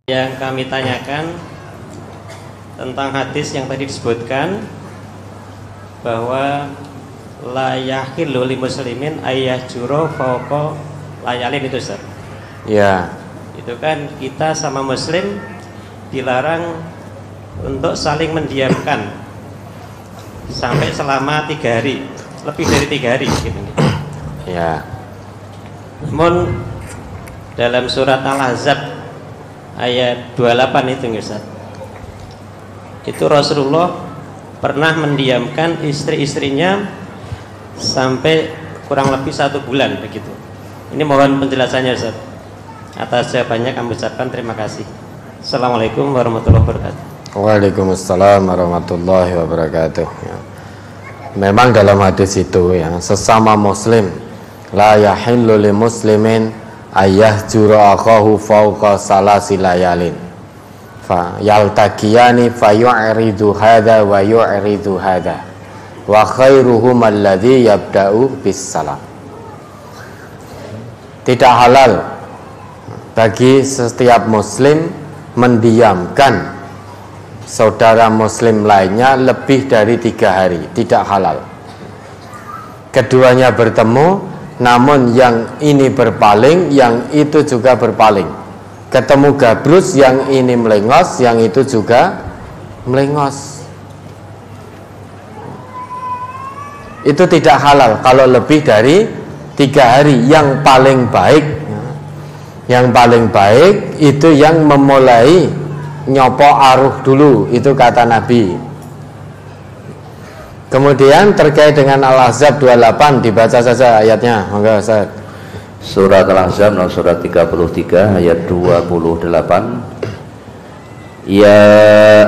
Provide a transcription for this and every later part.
Yang kami tanyakan tentang hadis yang tadi disebutkan bahwa la yahillu lil muslimin ayyahjura fawqa layalin, itu Ustaz. Ya. Itu kan kita sama muslim dilarang untuk saling mendiamkan sampai selama 3 hari, lebih dari 3 hari gitu. Ya. Namun dalam surat Al-Ahzab ayat 28 itu Ustaz, itu Rasulullah pernah mendiamkan istri-istrinya sampai kurang lebih 1 bulan begitu. Ini mohon penjelasannya Ustaz. Atas jawabannya kami ucapkan terima kasih. Assalamualaikum warahmatullahi wabarakatuh. Waalaikumsalam warahmatullahi wabarakatuh. Ya. Memang dalam hadis itu ya, sesama muslim la yahillu lil muslimin ayyahjura akahu fawqa salasi layalin fa yaltaqiyani fa yu'ridu hadza wa yu'ridu hadza wa khairuhum alladzi yabda'u bis salam. Tidak halal bagi setiap muslim mendiamkan saudara muslim lainnya lebih dari 3 hari, tidak halal. Keduanya bertemu, namun yang ini berpaling, yang itu juga berpaling. Ketemu gabrus, yang ini melengos, yang itu juga melengos. Itu tidak halal kalau lebih dari 3 hari. Yang paling baik itu yang memulai nyopo aruh dulu, itu kata Nabi. Kemudian terkait dengan Al-Ahzab 28, dibaca saja ayatnya. Monggo Ustaz. Surat Al-Ahzab surat 33 ayat 28. Ya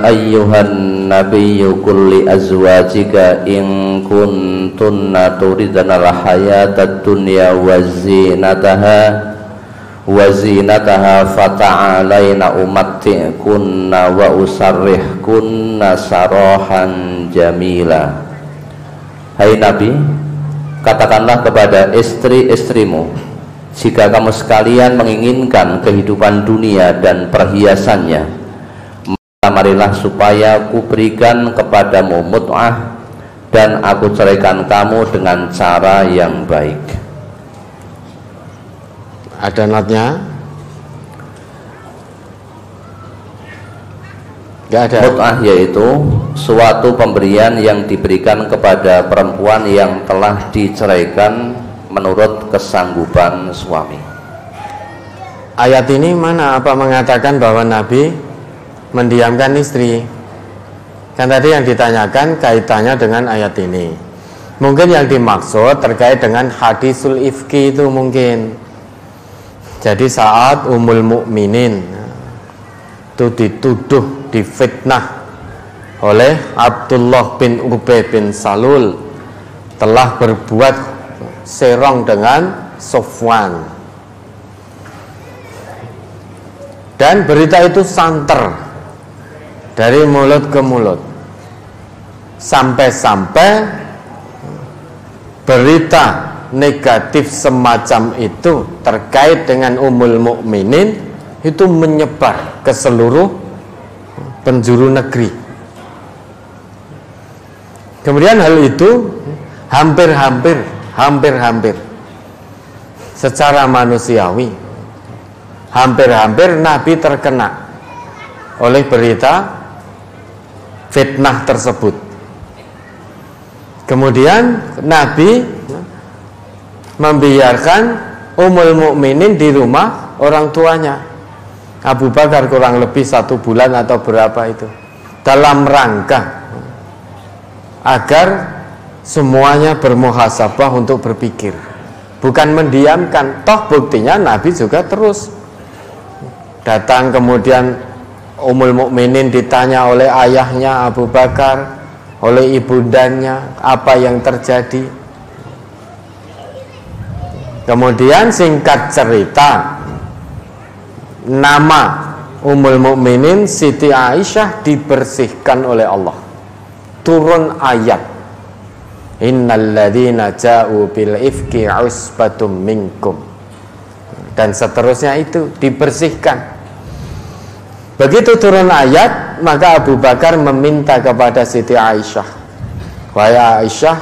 ayyuhan nabiyyu qul li azwajika in kuntunna turidna al-hayatad dunya wa zinataha fata'alaina umatti'kunna wa usarrihkunna sarahan jamila. Hai Nabi, katakanlah kepada istri-istrimu, jika kamu sekalian menginginkan kehidupan dunia dan perhiasannya, maka marilah supaya aku berikan kepadamu mut'ah dan aku ceraikan kamu dengan cara yang baik. Ada notnya? Gak ada. Mut'ah yaitu suatu pemberian yang diberikan kepada perempuan yang telah diceraikan menurut kesanggupan suami. Ayat ini mana apa mengatakan bahwa Nabi mendiamkan istri? Kan tadi yang ditanyakan kaitannya dengan ayat ini. Mungkin yang dimaksud terkait dengan hadisul ifki itu mungkin. Jadi saat Ummul Mukminin itu dituduh, difitnah oleh Abdullah bin Ubay bin Salul telah berbuat serong dengan Sofwan, dan berita itu santer dari mulut ke mulut, sampai-sampai berita negatif semacam itu terkait dengan Ummul Mukminin itu menyebar ke seluruh penjuru negeri. Kemudian hal itu hampir-hampir secara manusiawi, hampir-hampir Nabi terkena oleh berita fitnah tersebut. Kemudian Nabi membiarkan Ummul Mukminin di rumah orang tuanya, Abu Bakar, kurang lebih 1 bulan atau berapa itu, dalam rangka agar semuanya bermuhasabah untuk berpikir, bukan mendiamkan. Toh buktinya Nabi juga terus datang. Kemudian Ummul Mukminin ditanya oleh ayahnya Abu Bakar, oleh ibundanya, apa yang terjadi. Kemudian singkat cerita, nama Ummul Mukminin Siti Aisyah dibersihkan oleh Allah turun ayat, innalladzina ja'u bil ifki usbatum minkum, dan seterusnya, itu dibersihkan. Begitu turun ayat, maka Abu Bakar meminta kepada Siti Aisyah, wahai Aisyah,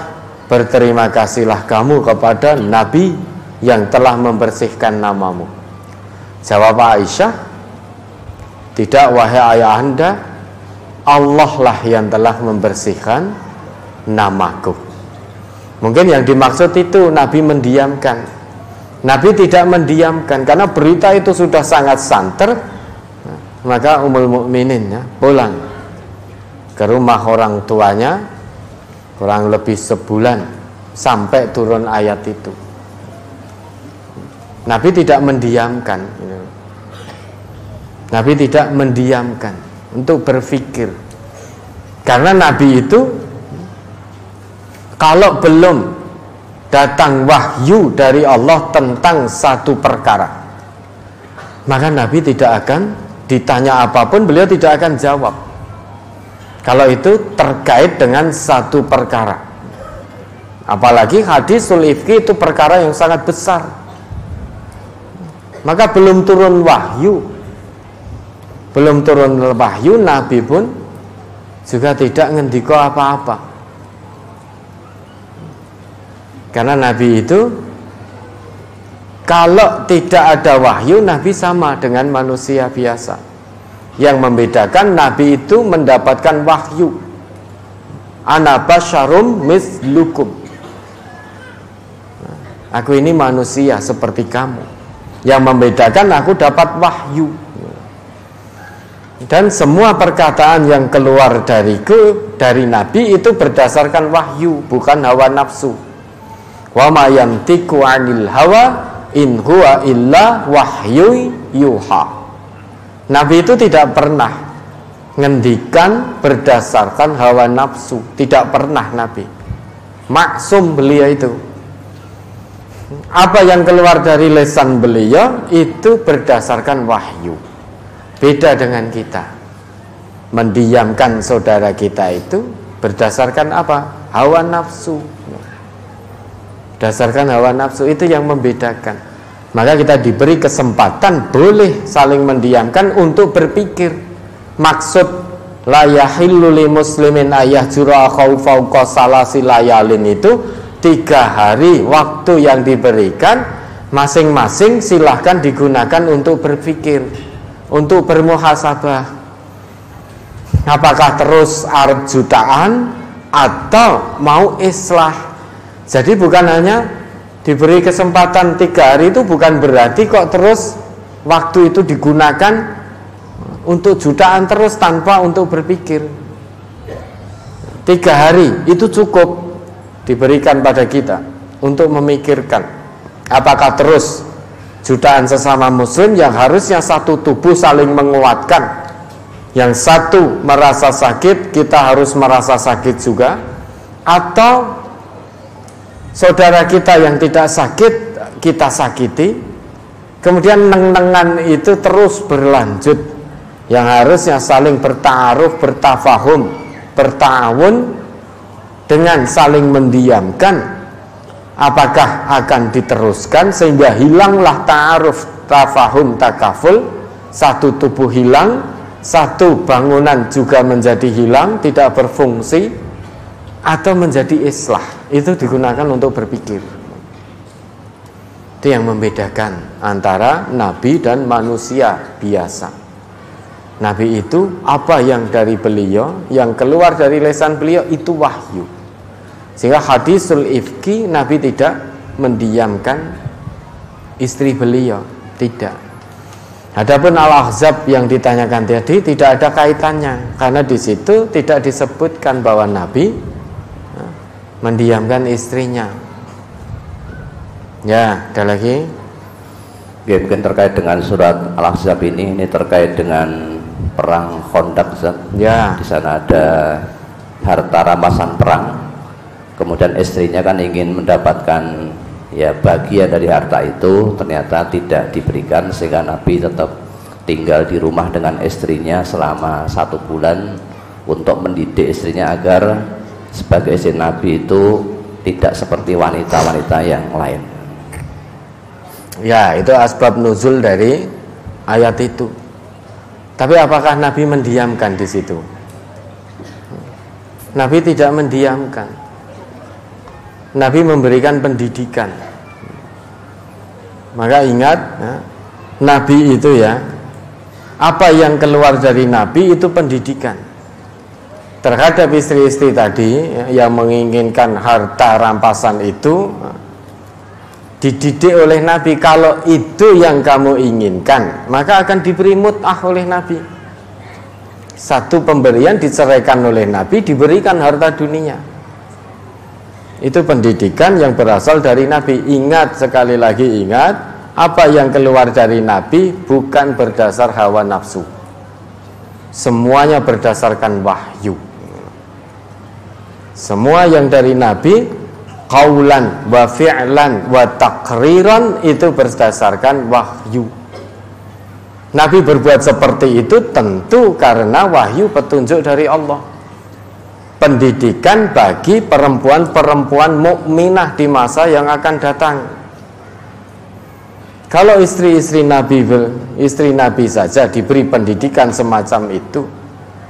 berterima kasihlah kamu kepada Nabi yang telah membersihkan namamu. Jawab Aisyah, tidak wahai ayah anda, Allah lah yang telah membersihkan namaku. Mungkin yang dimaksud itu Nabi mendiamkan. Nabi tidak mendiamkan, karena berita itu sudah sangat santer. Maka Ummul Mukminin pulang ke rumah orang tuanya kurang lebih sebulan sampai turun ayat itu. Nabi tidak mendiamkan. Nabi tidak mendiamkan untuk berpikir. Karena Nabi itu kalau belum datang wahyu dari Allah tentang satu perkara, maka Nabi tidak akan ditanya apapun, beliau tidak akan jawab kalau itu terkait dengan satu perkara. Apalagi hadisul ifki itu perkara yang sangat besar. Maka belum turun wahyu, Nabi pun juga tidak ngendiko apa-apa. Karena Nabi itu kalau tidak ada wahyu, Nabi sama dengan manusia biasa. Yang membedakan, Nabi itu mendapatkan wahyu. Ana basyarum mislukum, aku ini manusia seperti kamu. Yang membedakan, aku dapat wahyu. Dan semua perkataan yang keluar dari Nabi itu berdasarkan wahyu, bukan hawa nafsu. Wa ma yantiqu 'anil hawa in huwa illa wahyu yuha. Nabi itu tidak pernah ngendikan berdasarkan hawa nafsu, tidak pernah Nabi. Maksum beliau itu. Apa yang keluar dari lisan beliau itu berdasarkan wahyu. Beda dengan kita. Mendiamkan saudara kita itu berdasarkan apa? Hawa nafsu. Berdasarkan hawa nafsu, itu yang membedakan. Maka kita diberi kesempatan boleh saling mendiamkan untuk berpikir. Maksud la yahillu li muslimin ayahjura akhahu fawqa salasi layalin itu 3 hari waktu yang diberikan, masing-masing silahkan digunakan untuk berpikir, untuk bermuhasabah. Apakah terus arep jutaan atau mau islah? Jadi bukan hanya diberi kesempatan 3 hari, itu bukan berarti kok terus waktu itu digunakan untuk jutaan terus tanpa untuk berpikir. 3 hari itu cukup diberikan pada kita untuk memikirkan apakah terus jutaan sesama muslim yang harusnya satu tubuh saling menguatkan, yang satu merasa sakit kita harus merasa sakit juga, atau saudara kita yang tidak sakit kita sakiti, kemudian neng-nengan itu terus berlanjut, yang harusnya saling bertaaruf, bertafahum, bertawun dengan saling mendiamkan, apakah akan diteruskan sehingga hilanglah ta'aruf, tafahum, takaful, satu tubuh hilang, satu bangunan juga menjadi hilang, tidak berfungsi, atau menjadi islah. Itu digunakan untuk berpikir. Itu yang membedakan antara Nabi dan manusia biasa. Nabi itu apa yang dari beliau, yang keluar dari lisan beliau itu wahyu. Sehingga hadisul ifki, Nabi tidak mendiamkan istri beliau, tidak. Adapun Al-Ahzab yang ditanyakan tadi tidak ada kaitannya, karena di situ tidak disebutkan bahwa Nabi mendiamkan istrinya. Ya, ada lagi? Ya, mungkin terkait dengan surat Al-Ahzab ini terkait dengan perang Khandaq. Ya. Di sana ada harta rampasan perang. Kemudian istrinya kan ingin mendapatkan ya bagian dari harta itu, ternyata tidak diberikan, sehingga Nabi tetap tinggal di rumah dengan istrinya selama 1 bulan untuk mendidik istrinya agar sebagai istri Nabi itu tidak seperti wanita-wanita yang lain. Ya, itu asbab nuzul dari ayat itu. Tapi apakah Nabi mendiamkan di situ? Nabi tidak mendiamkan. Nabi memberikan pendidikan. Maka ingat, Nabi itu ya, apa yang keluar dari Nabi itu pendidikan. Terhadap istri-istri tadi yang menginginkan harta rampasan itu, dididik oleh Nabi, kalau itu yang kamu inginkan, maka akan diberi mut'ah oleh Nabi. Satu pemberian diceraikan oleh Nabi, diberikan harta dunia. Itu pendidikan yang berasal dari Nabi. Ingat, sekali lagi ingat, apa yang keluar dari Nabi bukan berdasar hawa nafsu. Semuanya berdasarkan wahyu. Semua yang dari Nabi, qaulan wa fi'lan wa taqriran, itu berdasarkan wahyu. Nabi berbuat seperti itu tentu karena wahyu, petunjuk dari Allah. Pendidikan bagi perempuan-perempuan mukminah di masa yang akan datang. Kalau istri Nabi saja diberi pendidikan semacam itu,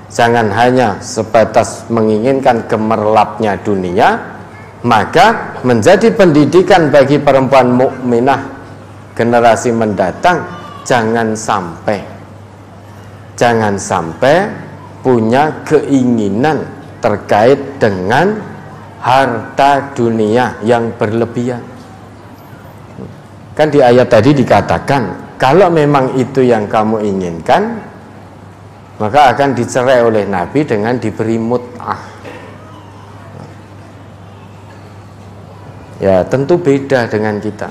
jangan hanya sebatas menginginkan gemerlapnya dunia, maka menjadi pendidikan bagi perempuan mukminah generasi mendatang. Jangan sampai punya keinginan terkait dengan harta dunia yang berlebihan. Kan di ayat tadi dikatakan, kalau memang itu yang kamu inginkan, maka akan dicerai oleh Nabi dengan diberi mut'ah. Ya, tentu beda dengan kita.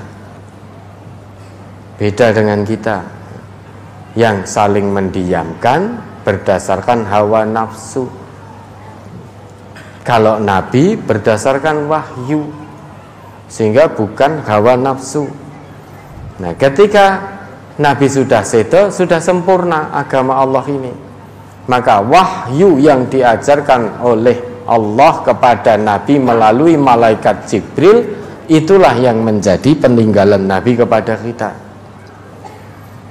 Beda dengan kita yang saling mendiamkan berdasarkan hawa nafsu. Kalau Nabi berdasarkan wahyu, sehingga bukan hawa nafsu. Nah, ketika Nabi sudah sedo, sudah sempurna agama Allah ini, maka wahyu yang diajarkan oleh Allah kepada Nabi melalui malaikat Jibril, itulah yang menjadi peninggalan Nabi kepada kita.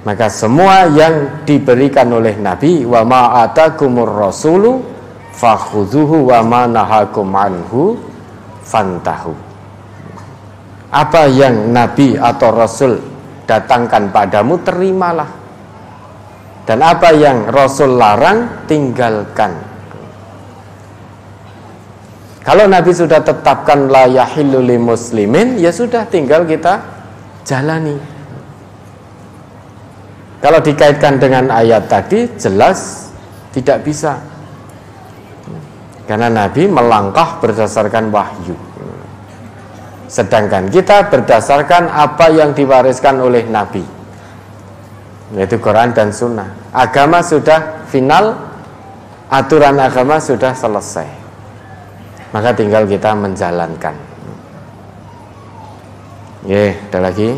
Maka semua yang diberikan oleh Nabi, wa ma atakumur rasulu fakhudhuhu wa ma nahakum anhu fantahu. Apa yang Nabi atau Rasul datangkan padamu, terimalah. Dan apa yang Rasul larang, tinggalkan. Kalau Nabi sudah tetapkan la yahillu li muslimin, ya sudah, tinggal kita jalani. Kalau dikaitkan dengan ayat tadi, jelas tidak bisa. Karena Nabi melangkah berdasarkan wahyu. Sedangkan kita berdasarkan apa yang diwariskan oleh Nabi, yaitu Quran dan Sunnah. Agama sudah final, aturan agama sudah selesai. Maka tinggal kita menjalankan. Ada lagi?